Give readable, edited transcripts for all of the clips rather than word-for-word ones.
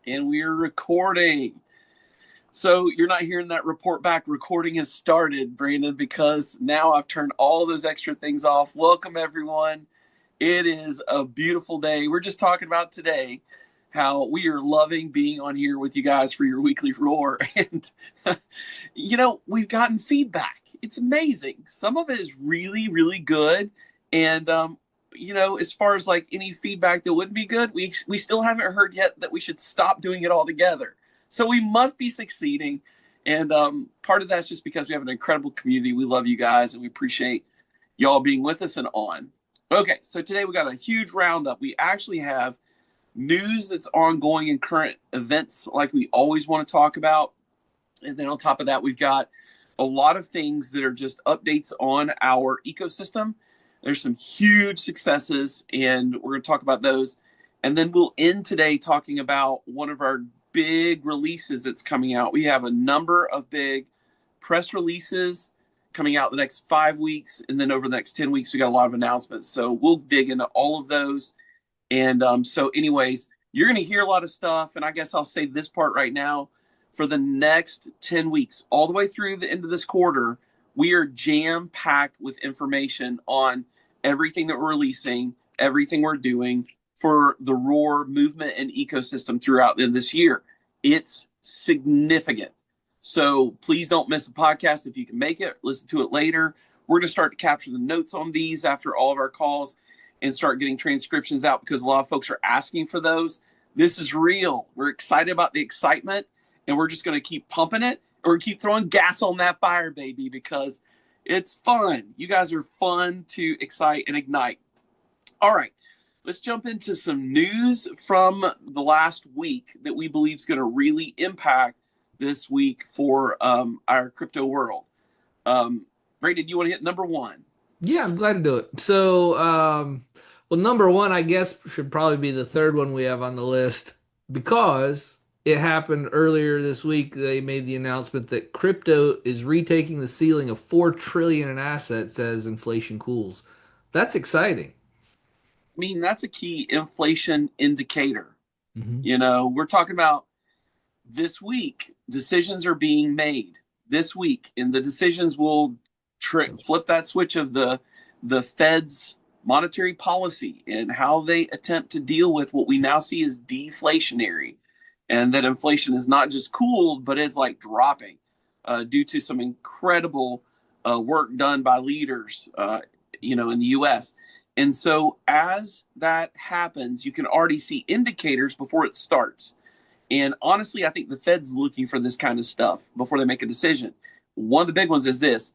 And we're recording. So you're not hearing that report back. Recording has started, Brandon, because now I've turned all those extra things off. Welcome, everyone. It is a beautiful day. We're just talking about today how we are loving being on here with you guys for your weekly roar. And, we've gotten feedback. It's amazing. Some of it is really, really good. And, as far as like any feedback that wouldn't be good, we still haven't heard yet that we should stop doing it altogether. So we must be succeeding. And part of that's just because we have an incredible community. We love you guys and we appreciate y'all being with us and on. Okay, so today we got a huge roundup. We actually have news that's ongoing in current events like we always want to talk about. And then on top of that, we've got a lot of things that are just updates on our ecosystem. There's some huge successes, and we're going to talk about those. And then we'll end today talking about one of our big releases that's coming out. We have a number of big press releases coming out the next 5 weeks, and then over the next 10 weeks, we got a lot of announcements. So we'll dig into all of those. And so anyways, you're going to hear a lot of stuff, and I guess I'll say this part right now. For the next 10 weeks, all the way through the end of this quarter, we are jam-packed with information on everything that we're releasing, everything we're doing for the R0AR movement and ecosystem throughout this year. It's significant. So please don't miss a podcast if you can make it. Listen to it later. We're going to start to capture the notes on these after all of our calls and start getting transcriptions out because a lot of folks are asking for those. This is real. We're excited about the excitement, and we're just going to keep pumping it or keep throwing gas on that fire, baby, because it's fun. You guys are fun to excite and ignite. All right, let's jump into some news from the last week that we believe is going to really impact this week for our crypto world. Brandon, you want to hit number one? Yeah, I'm glad to do it. So, well, number one, I guess, should probably be the third one we have on the list because it happened earlier this week. They made the announcement that crypto is retaking the ceiling of 4 trillion in assets as inflation cools. That's exciting. I mean, that's a key inflation indicator. Hmm. We're talking about this week, decisions are being made this week, and the decisions will flip that switch of the Fed's monetary policy and how they attempt to deal with what we now see as deflationary, and that inflation is not just cooled, but it's like dropping due to some incredible work done by leaders, in the U.S. And so as that happens, you can already see indicators before it starts. And honestly, I think the Fed's looking for this kind of stuff before they make a decision. One of the big ones is this.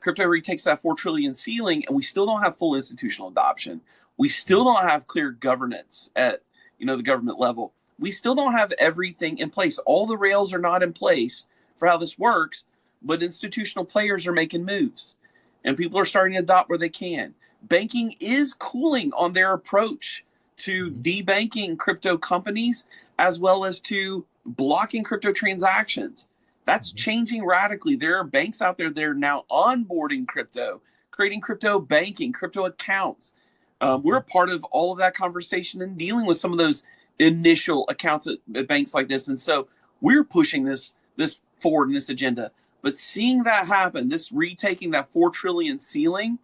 Crypto retakes that 4 trillion ceiling, and we still don't have full institutional adoption. We still don't have clear governance at the government level. We still don't have everything in place. All the rails are not in place for how this works, but institutional players are making moves, and people are starting to adopt where they can. Banking is cooling on their approach to debanking crypto companies as well as to blocking crypto transactions. That's changing radically. There are banks out there that are now onboarding crypto, creating crypto banking, crypto accounts. We're a part of all of that conversation and dealing with some of those initial accounts at banks like this. And so we're pushing this forward in this agenda. But seeing that happen, this retaking that 4 trillion ceiling,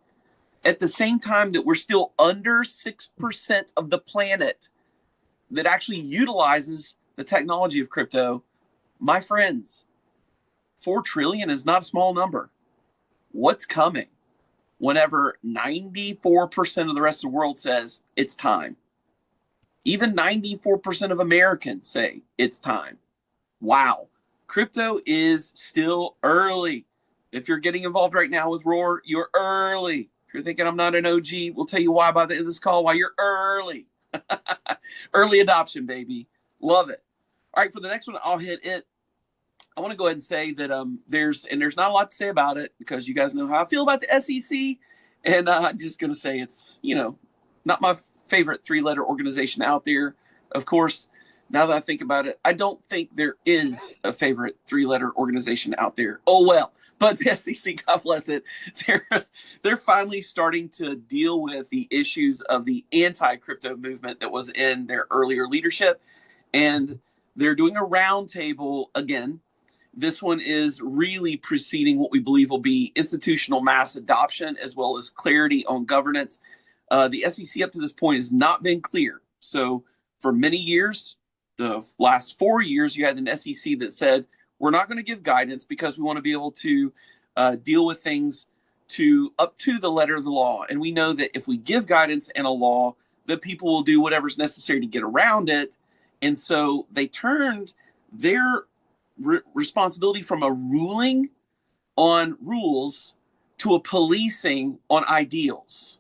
at the same time that we're still under 6% of the planet that actually utilizes the technology of crypto, my friends, 4 trillion is not a small number. What's coming whenever 94% of the rest of the world says it's time? Even 94% of Americans say it's time. Wow. Crypto is still early. If you're getting involved right now with R0AR, you're early. If you're thinking I'm not an OG, we'll tell you why by the end of this call, why you're early. Early adoption, baby. Love it. All right, for the next one, I'll hit it. I want to go ahead and say that there's not a lot to say about it because you guys know how I feel about the SEC. And I'm just going to say it's, not my favorite 3-letter organization out there. Of course, now that I think about it, I don't think there is a favorite 3-letter organization out there. Oh, well. But the SEC, God bless it, they're finally starting to deal with the issues of the anti-crypto movement that was in their earlier leadership. And They're doing a roundtable again. This one is really preceding what we believe will be institutional mass adoption as well as clarity on governance. The SEC up to this point has not been clear. So for many years, the last 4 years, you had an SEC that said, we're not going to give guidance because we want to be able to deal with things up to the letter of the law. And we know that if we give guidance and a law, that people will do whatever's necessary to get around it. And so they turned their responsibility from a ruling on rules to a policing on ideals.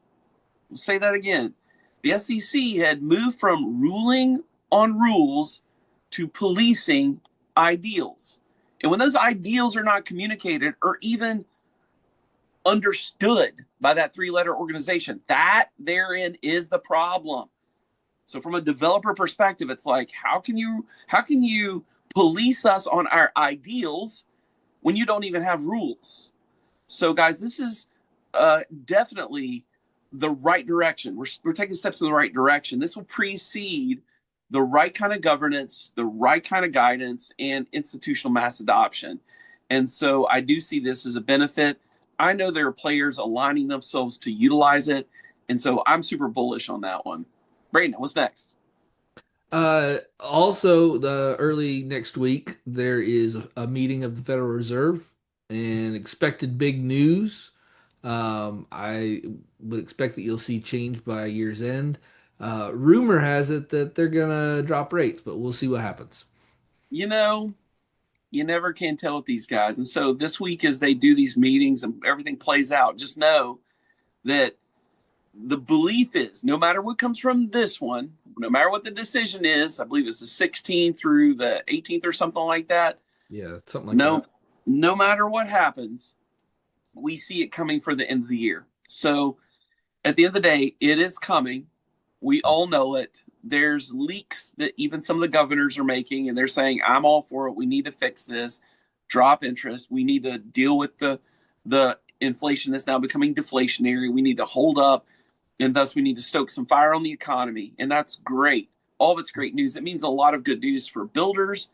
I'll say that again. The SEC had moved from ruling on rules to policing ideals. And when those ideals are not communicated or even understood by that three-letter organization, that therein is the problem. So from a developer perspective, it's like, how can you police us on our ideals when you don't even have rules? So guys, this is definitely the right direction. We're taking steps in the right direction. This will precede the right kind of governance, the right kind of guidance, and institutional mass adoption. And so I do see this as a benefit. I know there are players aligning themselves to utilize it. And so I'm super bullish on that one. Brandon, what's next? Also, the early next week, there is a meeting of the Federal Reserve and expected big news. I would expect that you'll see change by year's end. Rumor has it that they're gonna drop rates, but we'll see what happens. You know, you never can tell with these guys. And so this week, as they do these meetings and everything plays out, just know that the belief is no matter what comes from this one, no matter what the decision is, I believe it's the 16th through the 18th or something like that. Yeah, something like No, that. no matter what happens, we see it coming for the end of the year. So at the end of the day, it is coming. We all know it. There's leaks that even some of the governors are making, and they're saying, I'm all for it. We need to fix this, drop interest. We need to deal with the inflation that's now becoming deflationary. We need to hold up, and thus we need to stoke some fire on the economy. And that's great. All of it's great news. It means a lot of good news for builders.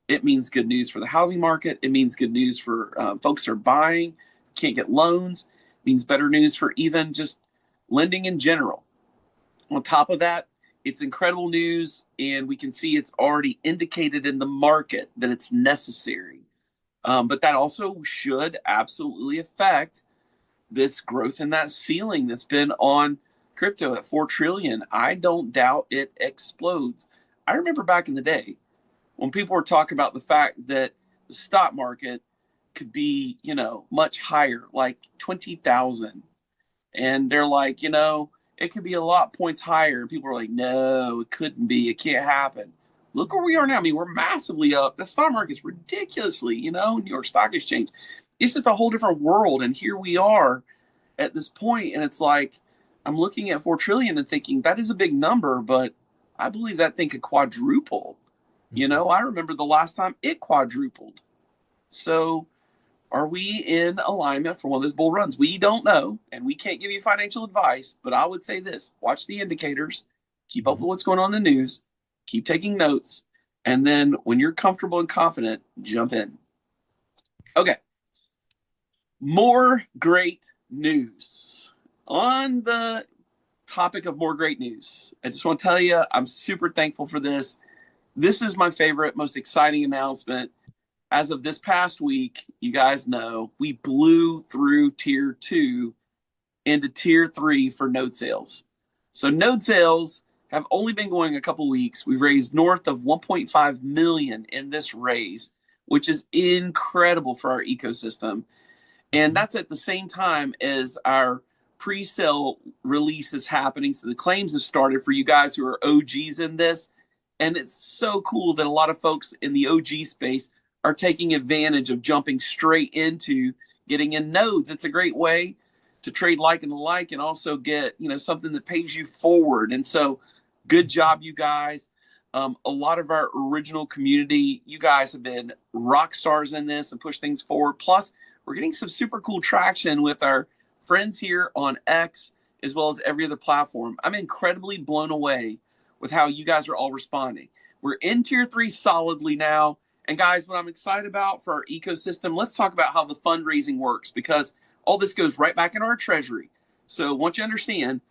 It means good news for the housing market. It means good news for folks who are buying, can't get loans. It means better news for even just lending in general. On top of that, it's incredible news, and we can see it's already indicated in the market that it's necessary. But that also should absolutely affect this growth in that ceiling that's been on crypto at 4 trillion. I don't doubt it explodes. I remember back in the day when people were talking about the fact that the stock market could be, much higher, like 20,000. And they're like, it could be a lot points higher. People are like, no, it couldn't be. It can't happen. Look where we are now. I mean, we're massively up. The stock market's ridiculously, New York Stock Exchange. It's just a whole different world. And here we are at this point, and it's like, I'm looking at 4 trillion and thinking that is a big number, but I believe that thing could quadruple. I remember the last time it quadrupled. So are we in alignment for one of those bull runs? We don't know, and we can't give you financial advice, but I would say this: watch the indicators, keep up with what's going on in the news, keep taking notes, and then when you're comfortable and confident, jump in. Okay. More great news. On the topic of more great news, I just want to tell you, I'm super thankful for this. This is my favorite, most exciting announcement. As of this past week, you guys know, we blew through tier 2 into tier 3 for node sales. So node sales have only been going a couple weeks. We raised north of 1.5 million in this raise, which is incredible for our ecosystem. And that's at the same time as our pre-sale release is happening. So the claims have started for you guys who are OGs in this. And it's so cool that a lot of folks in the OG space are taking advantage of jumping straight into getting in nodes. It's a great way to trade like and alike and also get, something that pays you forward. And so good job, you guys. A lot of our original community, you guys have been rock stars in this and push things forward. Plus, we're getting some super cool traction with our friends here on X, as well as every other platform. I'm incredibly blown away with how you guys are all responding. We're in tier 3 solidly now. And guys, what I'm excited about for our ecosystem, let's talk about how the fundraising works, because all this goes right back in our treasury. So once you understand,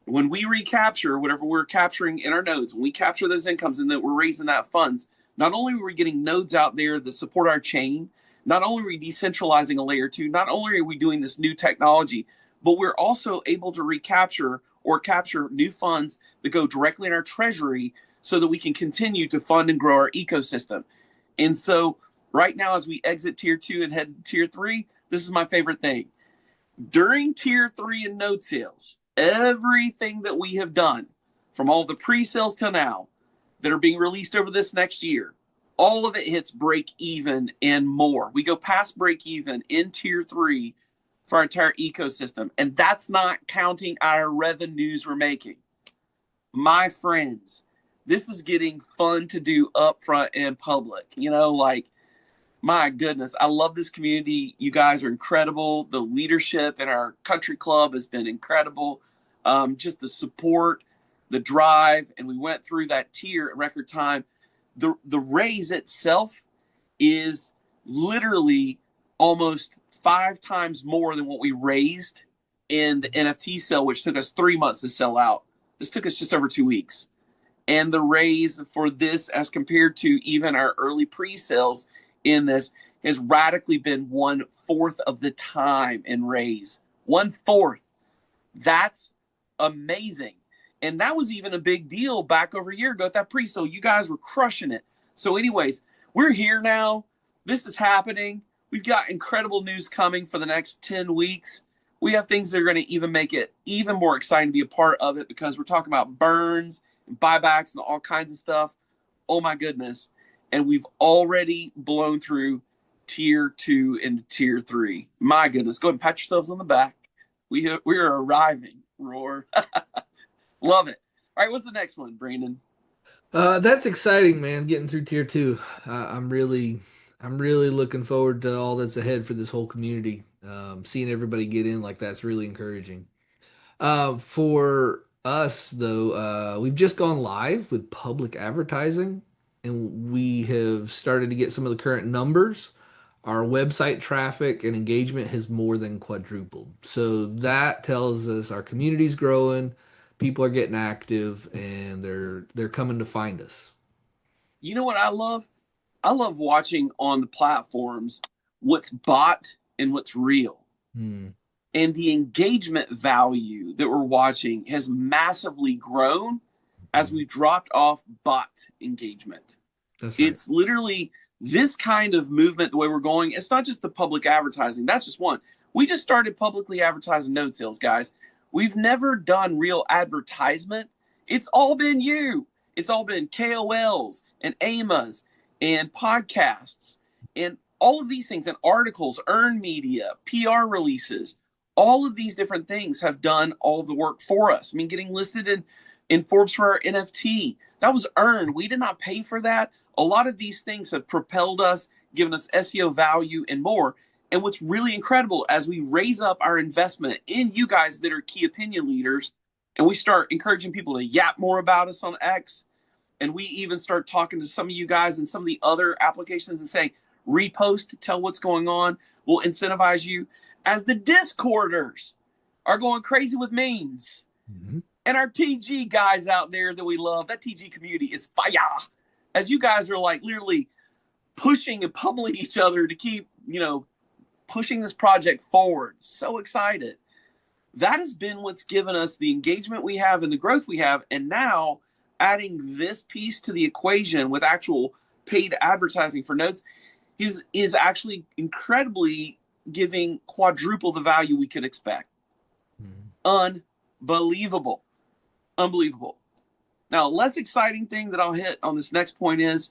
when we recapture whatever we're capturing in our nodes, when we capture those incomes and that we're raising that funds, not only are we getting nodes out there that support our chain, not only are we decentralizing a layer 2, not only are we doing this new technology, but we're also able to recapture or capture new funds that go directly in our treasury so that we can continue to fund and grow our ecosystem. And so right now, as we exit tier 2 and head to tier 3, this is my favorite thing. During tier 3 and node sales, everything that we have done from all the pre-sales till now that are being released over this next year, all of it hits break even and more. We go past break even in tier 3 for our entire ecosystem. And that's not counting our revenues we're making. My friends, this is getting fun to do up front and public. Like, my goodness, I love this community. You guys are incredible. The leadership in our country club has been incredible. Just the support, the drive, and we went through that tier in record time. The raise itself is literally almost 5 times more than what we raised in the NFT sale, which took us 3 months to sell out. This took us just over 2 weeks. And the raise for this, as compared to even our early pre-sales in this, has radically been 1/4 of the time in raise. 1/4. That's amazing. And that was even a big deal back over a year ago at that pre-sale. You guys were crushing it. So anyways, we're here now. This is happening. We've got incredible news coming for the next 10 weeks. We have things that are going to even make it even more exciting to be a part of it, because we're talking about burns and buybacks and all kinds of stuff. Oh my goodness. And we've already blown through tier 2 into tier 3. My goodness. Go ahead and pat yourselves on the back. We are arriving. Roar. Love it. All right, what's the next one, Brandon? That's exciting, man. Getting through tier 2. I'm really looking forward to all that's ahead for this whole community. Seeing everybody get in like that's really encouraging. For us, though, we've just gone live with public advertising, and we have started to get some of the current numbers. Our website traffic and engagement has more than quadrupled. So that tells us our community's growing, people are getting active, and they're coming to find us. You know what I love? I love watching on the platforms what's bot and what's real. Hmm. And the engagement value that we're watching has massively grown as we dropped off bot engagement. That's right. It's literally this kind of movement, the way we're going. It's not just the public advertising. That's just one. We just started publicly advertising node sales, guys. We've never done real advertisement. It's all been you. It's all been KOLs and AMAs and podcasts and all of these things, and articles, earned media, PR releases. All of these different things have done all of the work for us. I mean, getting listed in Forbes for our NFT, that was earned. We did not pay for that. A lot of these things have propelled us, given us SEO value and more. And what's really incredible, as we raise up our investment in you guys that are key opinion leaders, and we start encouraging people to yap more about us on X, and we even start talking to some of you guys in some of the other applications and saying, repost, tell what's going on, we'll incentivize you. As the Discorders are going crazy with memes. Mm-hmm. And our TG guys out there that we love, that TG community is fire. As you guys are like literally pushing and pummeling each other to keep, pushing this project forward. So excited. That has been what's given us the engagement we have and the growth we have. And now adding this piece to the equation with actual paid advertising for nodes is actually incredibly giving quadruple the value we could expect. Mm-hmm. Unbelievable. Now, less exciting thing that I'll hit on this next point is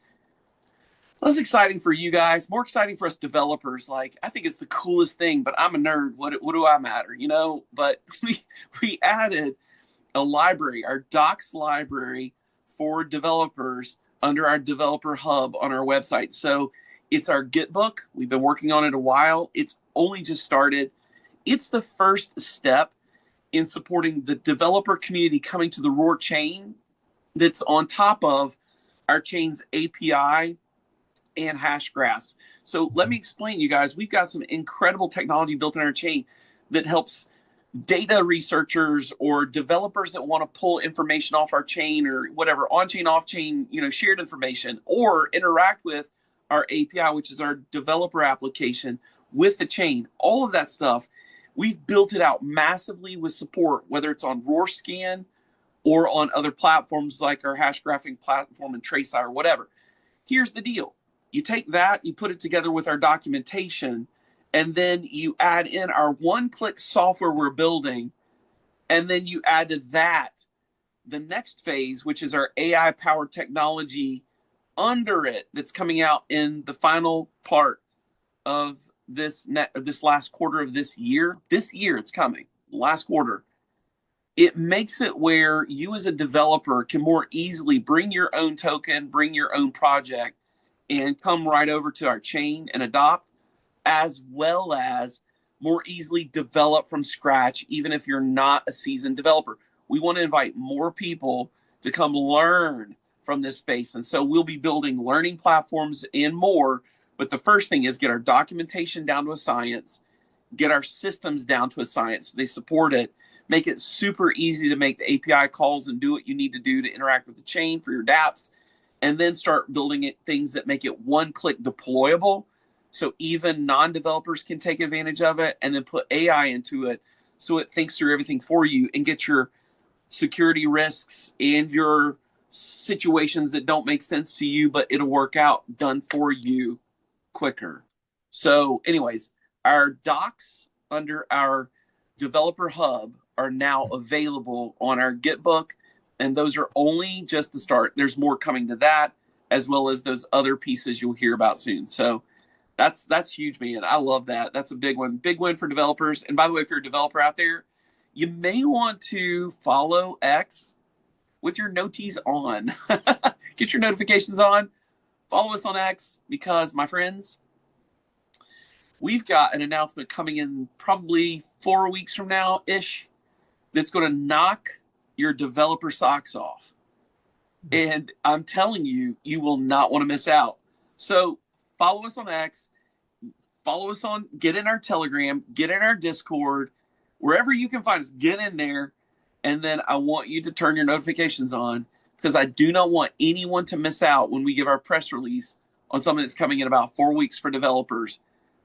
less exciting for you guys, more exciting for us developers. Like, I think it's the coolest thing, but I'm a nerd. What do I matter, But we added a library, our docs library for developers under our developer hub on our website. So it's our Git book. We've been working on it a while. It's only just started. It's the first step in supporting the developer community coming to the R0AR chain that's on top of our chain's API and hash graphs. So let me explain, you guys. We've got some incredible technology built in our chain that helps data researchers or developers that want to pull information off our chain or whatever, on chain, off chain, shared information, or interact with our API, which is our developer application with the chain. All of that stuff, we've built it out massively with support, whether it's on ROAR Scan or on other platforms like our hash graphing platform and TraceI or whatever. Here's the deal. You take that, you put it together with our documentation, and then you add in our one-click software we're building, and then you add to that the next phase, which is our AI-powered technology under it that's coming out in the final part of this last quarter of this year. This year it's coming, last quarter. It makes it where you as a developer can more easily bring your own token, bring your own project, and come right over to our chain and adopt, as well as more easily develop from scratch, even if you're not a seasoned developer. We want to invite more people to come learn from this space. And so we'll be building learning platforms and more. But the first thing is get our documentation down to a science, get our systems down to a science. They support it, make it super easy to make the API calls and do what you need to do to interact with the chain for your dApps, and then start building it things that make it one-click deployable so even non-developers can take advantage of it, and then put AI into it so it thinks through everything for you and get your security risks and your situations that don't make sense to you, but it'll work out done for you quicker. So anyways, our docs under our developer hub are now available on our Gitbook, and those are only just the start. There's more coming to that, as well as those other pieces you'll hear about soon. So that's huge, man. I love that. That's a big one. Big win for developers. And by the way, if you're a developer out there, you may want to follow X with your noties on. Get your notifications on. Follow us on X because, my friends, we've got an announcement coming in probably 4 weeks from now ish that's going to knock your developer socks off. And I'm telling you, you will not want to miss out. So follow us on X, get in our Telegram, get in our Discord, wherever you can find us, get in there. And then I want you to turn your notifications on, because I do not want anyone to miss out when we give our press release on something that's coming in about 4 weeks for developers,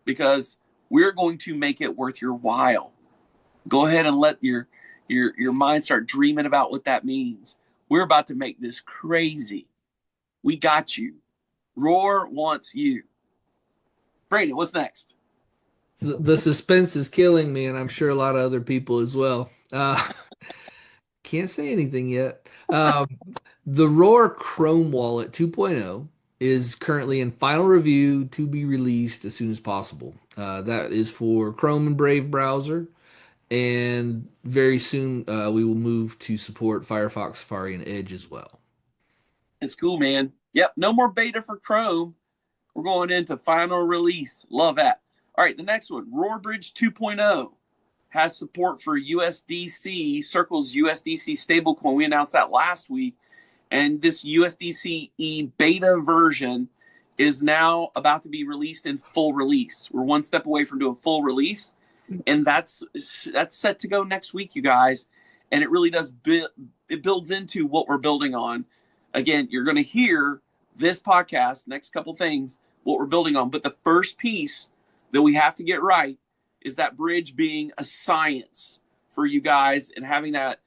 because we're going to make it worth your while. Go ahead and let your mind start dreaming about what that means. We're about to make this crazy. We got you. Roar wants you. Brandon, what's next? The suspense is killing me, and I'm sure a lot of other people as well. Can't say anything yet. The R0AR Chrome Wallet 2.0 is currently in final review to be released as soon as possible. That is for Chrome and Brave browser, and very soon we will move to support Firefox, Safari, and Edge as well. It's cool, man. Yep, no more beta for Chrome. We're going into final release. Love that. All right, the next one, R0AR Bridge 2.0 has support for USDC, Circle's USDC stablecoin. We announced that last week. And this USDC beta version is now about to be released in full release. We're one step away from doing full release, and that's set to go next week, you guys. And it really does it builds into what we're building on. Again, you're going to hear this podcast, next couple things, what we're building on. But the first piece that we have to get right is that bridge being a science for you guys, and having that,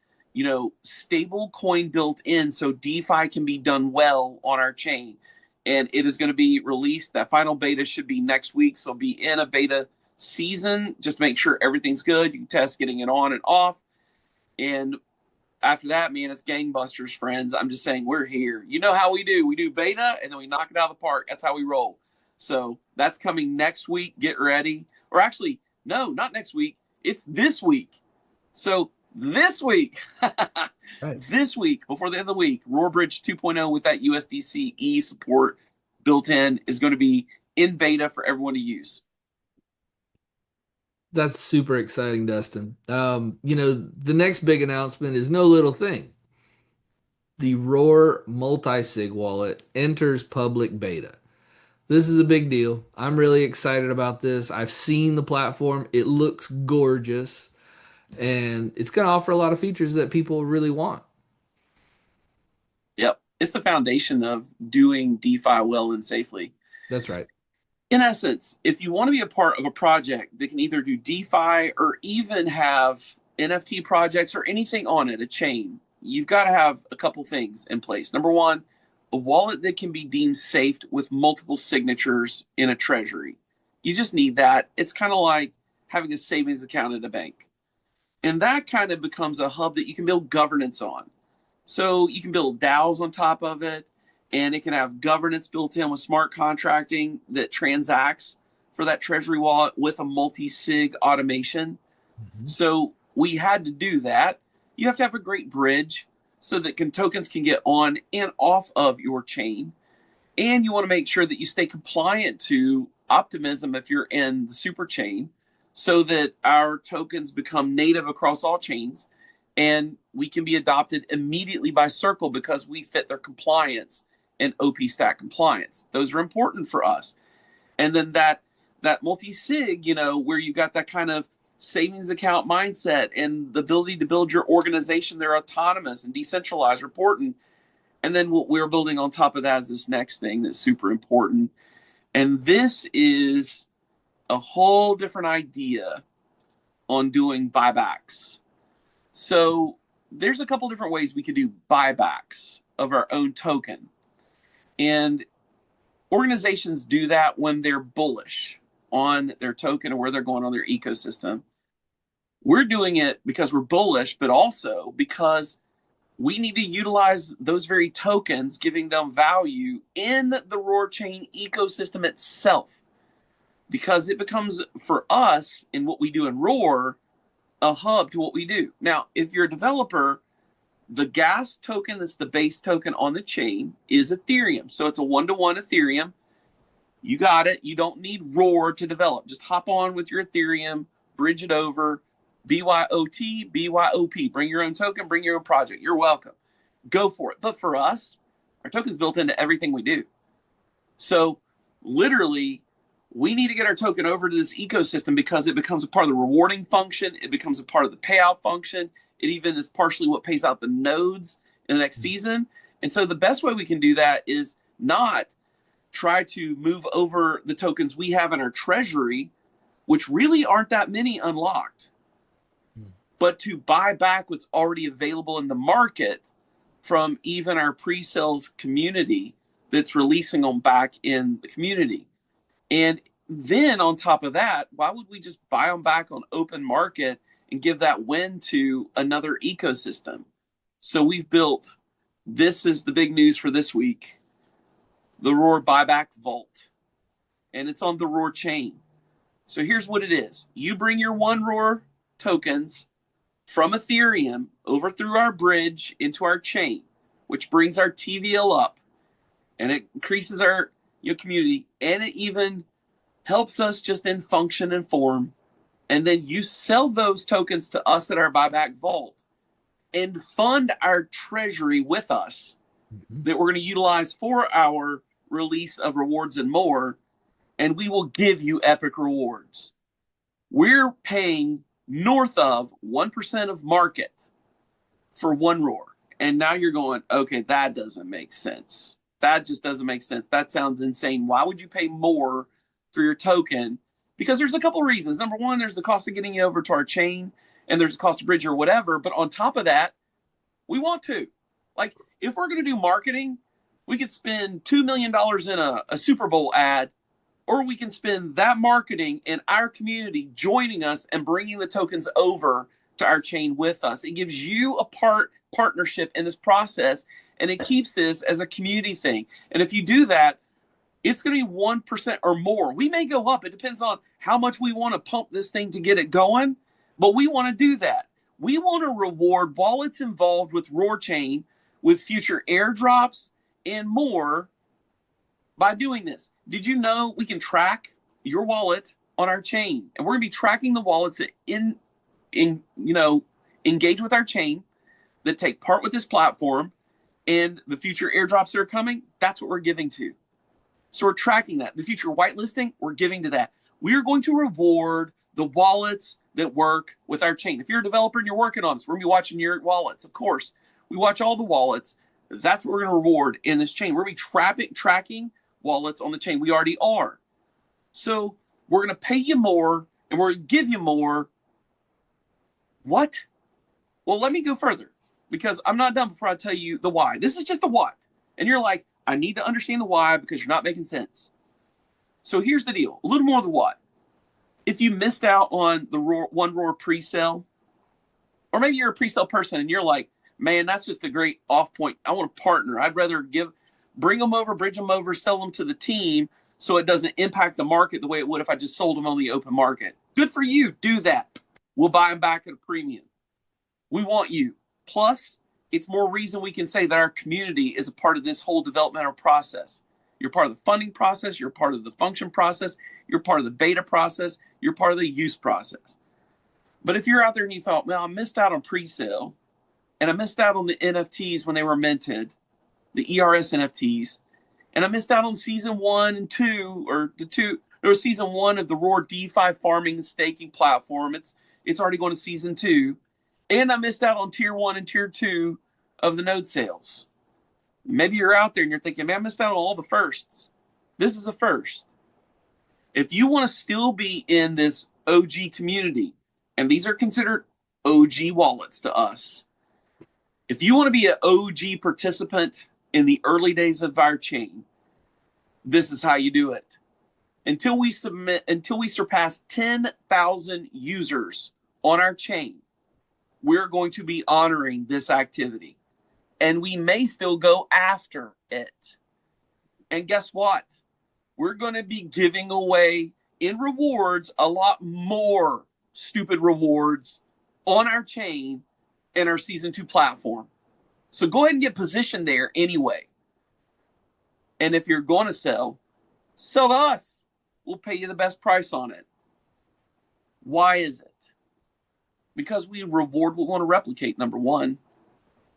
stable coin built in so DeFi can be done well on our chain. And it is going to be released. That final beta should be next week. So be in a beta season. Just make sure everything's good. You can test getting it on and off. And after that, man, it's gangbusters, friends. I'm just saying, we're here. You know how we do. We do beta, and then we knock it out of the park. That's how we roll. So that's coming next week. Get ready. Or actually, no, not next week. It's this week. So this week, Right. this week, before the end of the week, R0AR Bridge 2.0 with that USDC support built in is going to be in beta for everyone to use. That's super exciting, Dustin. The next big announcement is no little thing. the R0AR multi-sig wallet enters public beta. This is a big deal. I'm really excited about this. I've seen the platform. It looks gorgeous, and it's going to offer a lot of features that people really want. Yep. It's the foundation of doing DeFi well and safely. That's right. In essence, if you want to be a part of a project that can either do DeFi or even have NFT projects or anything on it, a chain, you've got to have a couple things in place. Number one, a wallet that can be deemed safe with multiple signatures in a treasury. You just need that. It's kind of like having a savings account at a bank. And that kind of becomes a hub that you can build governance on. So you can build DAOs on top of it, and it can have governance built in with smart contracting that transacts for that treasury wallet with a multi-sig automation. Mm-hmm. So we had to do that. You have to have a great bridge so that tokens can get on and off of your chain. And you want to make sure that you stay compliant to Optimism if you're in the super chain, so that our tokens become native across all chains and we can be adopted immediately by Circle because we fit their compliance and OP stack compliance. Those are important for us. And then that multi-sig, where you got that kind of savings account mindset and the ability to build your organization, they're autonomous and decentralized, important. And then what we're building on top of that is this next thing that's super important. And this is a whole different idea on doing buybacks. So there's a couple different ways we could do buybacks of our own token. And organizations do that when they're bullish on their token or where they're going on their ecosystem. We're doing it because we're bullish, but also because we need to utilize those very tokens, giving them value in the R0AR chain ecosystem itself. Because it becomes, for us, in what we do in R0AR, a hub to what we do. Now, if you're a developer, the gas token that's the base token on the chain is Ethereum. So it's a one-to-one Ethereum. You got it. You don't need R0AR to develop. Just hop on with your Ethereum, bridge it over, BYOT, BYOP. Bring your own token, bring your own project. You're welcome. Go for it. But for us, our token's built into everything we do. So literally, we need to get our token over to this ecosystem because it becomes a part of the rewarding function. It becomes a part of the payout function. It even is partially what pays out the nodes in the next season. And so the best way we can do that is not try to move over the tokens we have in our treasury, which really aren't that many unlocked, but to buy back what's already available in the market from even our pre-sales community that's releasing them back in the community. And then on top of that, why would we just buy them back on open market and give that win to another ecosystem? So we've built, this is the big news for this week, the R0AR Buyback Vault. And it's on the R0AR chain. So here's what it is. You bring your one R0AR tokens from Ethereum over through our bridge into our chain, which brings our TVL up. And it increases our community, and it even helps us just in function and form. And then you sell those tokens to us at our buyback vault and fund our treasury with us that we're going to utilize for our release of rewards and more. And we will give you epic rewards. We're paying north of 1% of market for one R0AR. And now you're going, okay, that doesn't make sense. That just doesn't make sense. That sounds insane. Why would you pay more for your token? Because there's a couple reasons. Number one, there's the cost of getting you over to our chain, and there's a cost of bridge or whatever. But on top of that, we want to. Like, if we're going to do marketing, we could spend $2 million in a Super Bowl ad, or we can spend that marketing in our community joining us and bringing the tokens over to our chain with us. It gives you a partnership in this process, and it keeps this as a community thing. And if you do that, it's going to be 1% or more. We may go up. It depends on how much we want to pump this thing to get it going, but we want to do that. We want to reward wallets involved with R0AR Chain with future airdrops and more by doing this. Did you know we can track your wallet on our chain? And we're going to be tracking the wallets that engage with our chain, that take part with this platform, and the future airdrops that are coming, that's what we're giving to. So we're tracking that. The future whitelisting, we're giving to that. We are going to reward the wallets that work with our chain. If you're a developer and you're working on this, we're going to be watching your wallets. Of course, we watch all the wallets. That's what we're going to reward in this chain. We're going to be tracking wallets on the chain. We already are. So we're going to pay you more and we're going to give you more. What? Well, let me go further because I'm not done before I tell you the why. This is just the what. And you're like, I need to understand the why because you're not making sense. So here's the deal. A little more of the what. If you missed out on the R0AR pre-sale, or maybe you're a pre-sale person and you're like, man, that's just a great off point. I want to partner. I'd rather bring them over, bridge them over, sell them to the team so it doesn't impact the market the way it would if I just sold them on the open market. Good for you. Do that. We'll buy them back at a premium. We want you. Plus, it's more reason we can say that our community is a part of this whole developmental process. You're part of the funding process. You're part of the function process. You're part of the beta process. You're part of the use process. But if you're out there and you thought, well, I missed out on pre-sale and I missed out on the NFTs when they were minted, the ERS NFTs, and I missed out on season 1 and 2, or season 1 of the R0AR DeFi farming and staking platform. It's already going to season 2. And I missed out on tier 1 and tier 2 of the node sales. Maybe you're out there and you're thinking, man, I missed out on all the firsts. This is a first. If you want to still be in this OG community, and these are considered OG wallets to us, if you want to be an OG participant in the early days of our chain, this is how you do it. Until we surpass 10,000 users on our chain, we're going to be honoring this activity. And we may still go after it. And guess what? We're going to be giving away in rewards a lot more stupid rewards on our chain in our season 2 platform. So go ahead and get positioned there anyway. And if you're going to sell to us. We'll pay you the best price on it. Why is it? Because we reward what we want to replicate, number one.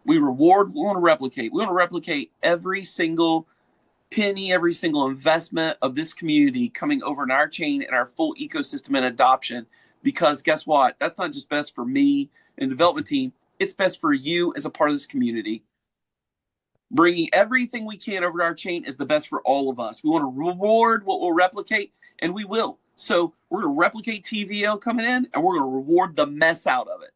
We reward what we want to replicate. We want to replicate every single penny, every single investment of this community coming over in our chain and our full ecosystem and adoption. Because guess what? That's not just best for me and the development team. It's best for you as a part of this community. Bringing everything we can over to our chain is the best for all of us. We want to reward what we'll replicate, and we will. So we're going to replicate TVL coming in, and we're going to reward the mess out of it.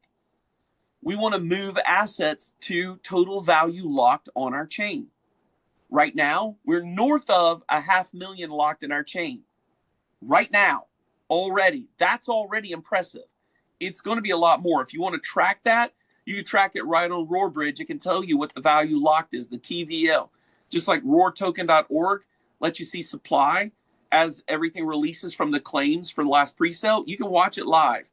We want to move assets to total value locked on our chain. Right now, we're north of 500,000 locked in our chain. Right now, already. That's already impressive. It's going to be a lot more. If you want to track that, you can track it right on R0AR Bridge. It can tell you what the value locked is, the TVL. Just like RoarToken.org lets you see supply as everything releases from the claims for the last pre-sale. You can watch it live.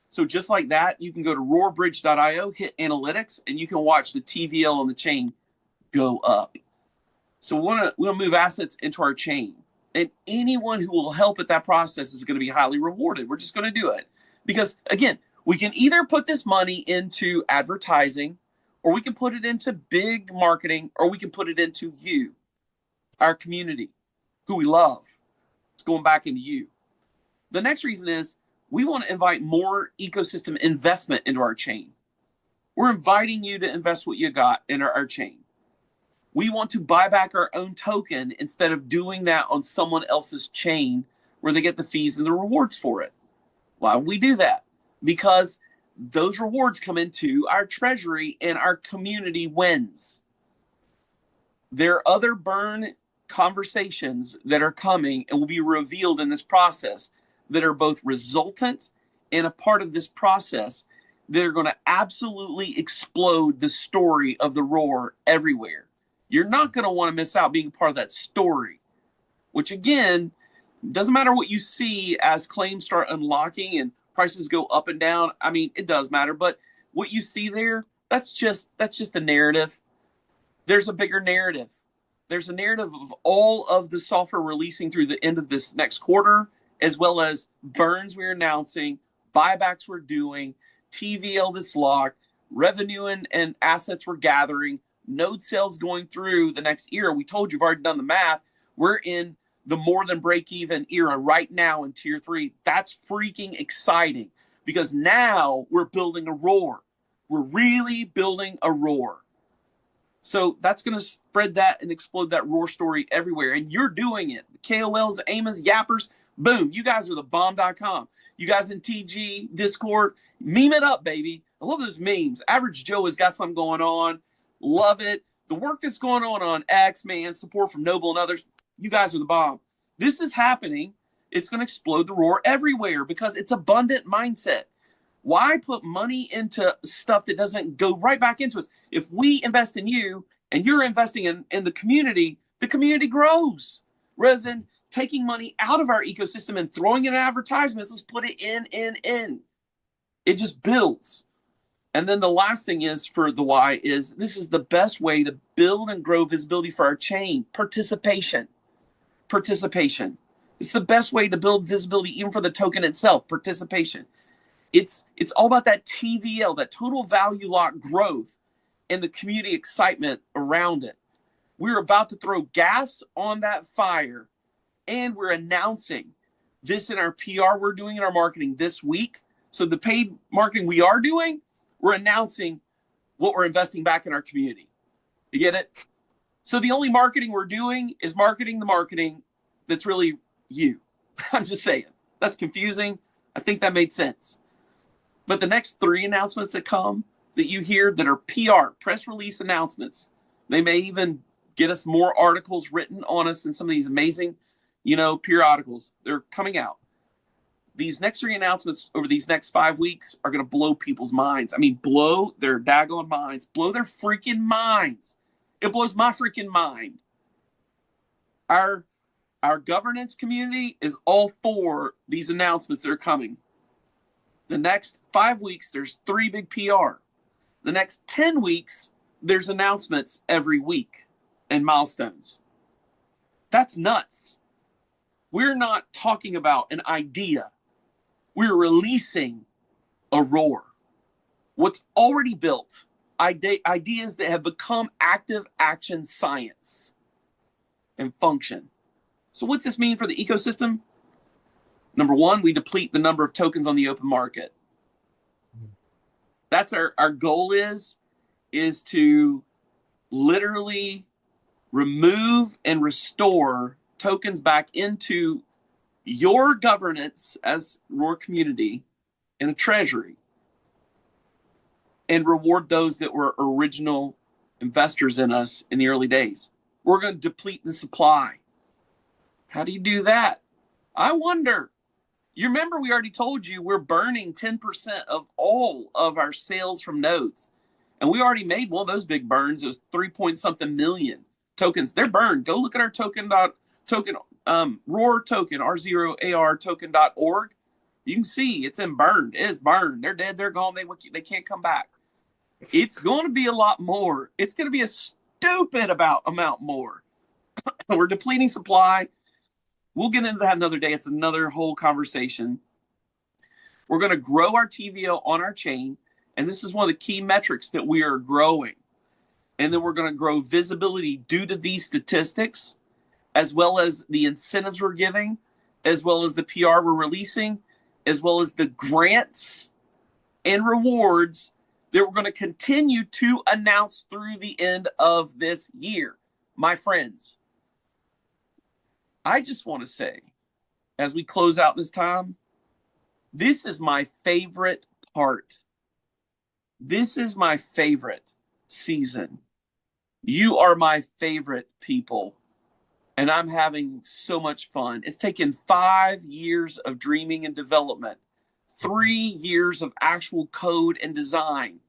So just like that, you can go to roarbridge.io, hit analytics, and you can watch the TVL on the chain go up. So we'll move assets into our chain. And anyone who will help at that process is going to be highly rewarded. We're just going to do it. Because, again, we can either put this money into advertising, or we can put it into big marketing, or we can put it into you, our community, who we love. It's going back into you. The next reason is we want to invite more ecosystem investment into our chain. We're inviting you to invest what you got in our chain. We want to buy back our own token instead of doing that on someone else's chain where they get the fees and the rewards for it. Why would we do that? Because those rewards come into our treasury and our community wins. There are other burn conversations that are coming and will be revealed in this process that are both resultant and a part of this process that are going to absolutely explode the story of the R0AR everywhere. You're not going to want to miss out being part of that story, which again, doesn't matter what you see as claims start unlocking and prices go up and down. I mean, it does matter, but what you see there, that's just a narrative. There's a bigger narrative. There's a narrative of all of the software releasing through the end of this next quarter, as well as burns we're announcing, buybacks we're doing, TVL that's locked, revenue and assets we're gathering, node sales going through the next era. We told you, we've already done the math. We're in the more than break even era right now in tier 3. That's freaking exciting because now we're building a roar. We're really building a roar. So that's going to spread that and explode that roar story everywhere. And you're doing it. The KOLs, AMAs, Yappers, boom. You guys are the bomb.com. You guys in TG, Discord, meme it up, baby. I love those memes. Average Joe has got something going on. Love it. The work that's going on X, man, support from Noble and others. You guys are the bomb. This is happening. It's going to explode the roar everywhere because it's abundant mindset. Why put money into stuff that doesn't go right back into us? If we invest in you and you're investing in the community grows. Rather than taking money out of our ecosystem and throwing it in advertisements, let's put it in. It just builds. And then the last thing is for the why is this is the best way to build and grow visibility for our chain. Participation. It's the best way to build visibility even for the token itself. Participation. It's all about that TVL, that total value lock growth and the community excitement around it. We're about to throw gas on that fire, and we're announcing this in our PR we're doing in our marketing this week. So the paid marketing we are doing, we're announcing what we're investing back in our community. You get it? So the only marketing we're doing is marketing the marketing that's really you. I'm just saying. That's confusing. I think that made sense. But the next 3 announcements that come that you hear that are PR, press release announcements, they may even get us more articles written on us in some of these amazing, periodicals. They're coming out. These next 3 announcements over these next 5 weeks are going to blow people's minds. I mean, blow their daggone minds. Blow their freaking minds. It blows my freaking mind. Our governance community is all for these announcements that are coming. The next 5 weeks, there's 3 big PR. The next 10 weeks, there's announcements every week and milestones. That's nuts. We're not talking about an idea. We're releasing a roar. What's already built, ideas that have become active action science and function. So what's this mean for the ecosystem? Number 1, we deplete the number of tokens on the open market. That's our goal is to literally remove and restore tokens back into your governance as R0AR community and a treasury and reward those that were original investors in us in the early days. We're going to deplete the supply. How do you do that? I wonder. You remember we already told you we're burning 10% of all of our sales from nodes. And we already made one of those big burns. It was 3 point something million tokens. They're burned. Go look at our R0AR token, R0AR token.org. You can see it's burned. It is burned. They're dead. They're gone. They can't come back. It's going to be a lot more. It's going to be a stupid amount more. We're depleting supply. We'll get into that another day. It's another whole conversation. We're going to grow our TVL on our chain. And this is one of the key metrics that we are growing. And then we're going to grow visibility due to these statistics, as well as the incentives we're giving, as well as the PR we're releasing, as well as the grants and rewards that we're going to continue to announce through the end of this year. My friends, I just want to say, as we close out this time, this is my favorite part. This is my favorite season. You are my favorite people. And I'm having so much fun. It's taken 5 years of dreaming and development, 3 years of actual code and design,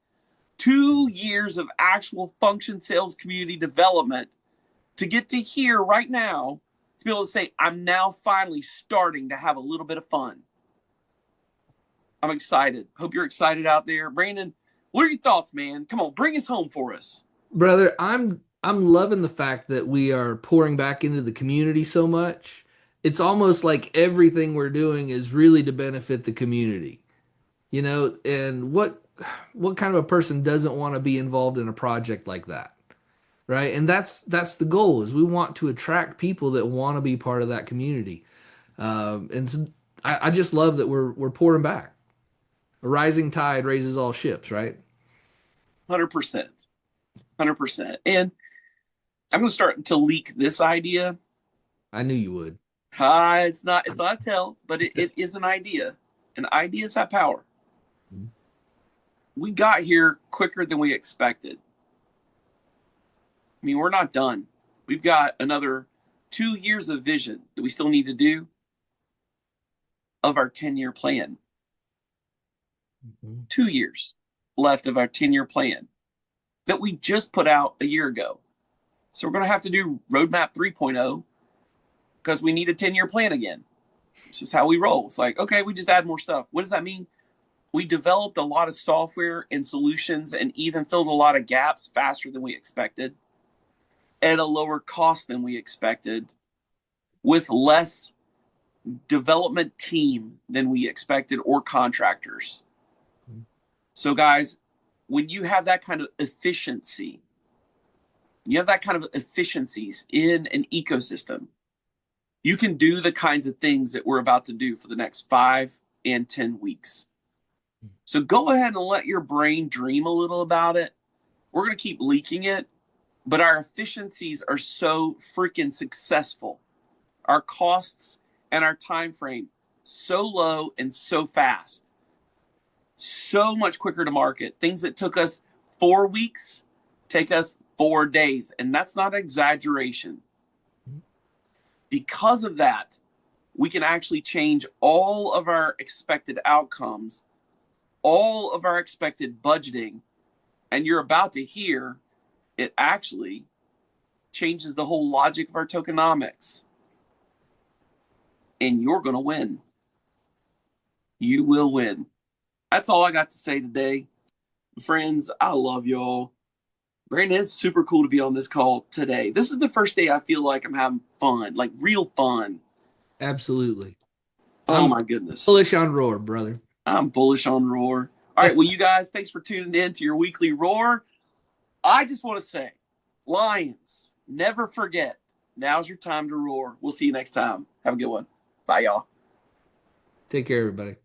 2 years of actual function sales community development to get to here right now to be able to say, I'm now finally starting to have a little bit of fun. I'm excited. Hope you're excited out there. Brandon, what are your thoughts, man? Come on, bring us home for us. Brother, I'm loving the fact that we are pouring back into the community so much. It's almost like everything we're doing is really to benefit the community. And what kind of a person doesn't want to be involved in a project like that? right? And that's the goal is we want to attract people that want to be part of that community. And so I just love that we're pouring back. A rising tide raises all ships, right? 100%. 100%. And I'm going to start to leak this idea. I knew you would. It's not a tell, but it is an idea. And ideas have power. Mhm. We got here quicker than we expected. I mean, we're not done. We've got another 2 years of vision that we still need to do of our 10-year plan. Mhm. 2 years left of our 10-year plan that we just put out a year ago. So we're going to have to do roadmap 3.0 because we need a 10-year plan again. It's just how we roll. It's like, okay, we just add more stuff. What does that mean? We developed a lot of software and solutions and even filled a lot of gaps faster than we expected at a lower cost than we expected with less development team than we expected or contractors. So guys, when you have that kind of efficiency, you have that kind of efficiencies in an ecosystem, you can do the kinds of things that we're about to do for the next 5 and 10 weeks. So go ahead and let your brain dream a little about it. We're going to keep leaking it, but our efficiencies are so freaking successful. Our costs and our time frame so low and so fast. So much quicker to market. Things that took us 4 weeks take us 4 days, and that's not an exaggeration. Because of that, we can actually change all of our expected outcomes, all of our expected budgeting, and you're about to hear it actually changes the whole logic of our tokenomics. And you're going to win. You will win. That's all I got to say today. Friends, I love y'all. Brandon, it's super cool to be on this call today. This is the first day I feel like I'm having fun, like real fun. Absolutely. Oh I'm my goodness. bullish on Roar, brother. I'm bullish on Roar. All right, well, you guys, thanks for tuning in to your weekly Roar. I just want to say, Lions, never forget, now's your time to roar. We'll see you next time. Have a good one. Bye, y'all. Take care, everybody.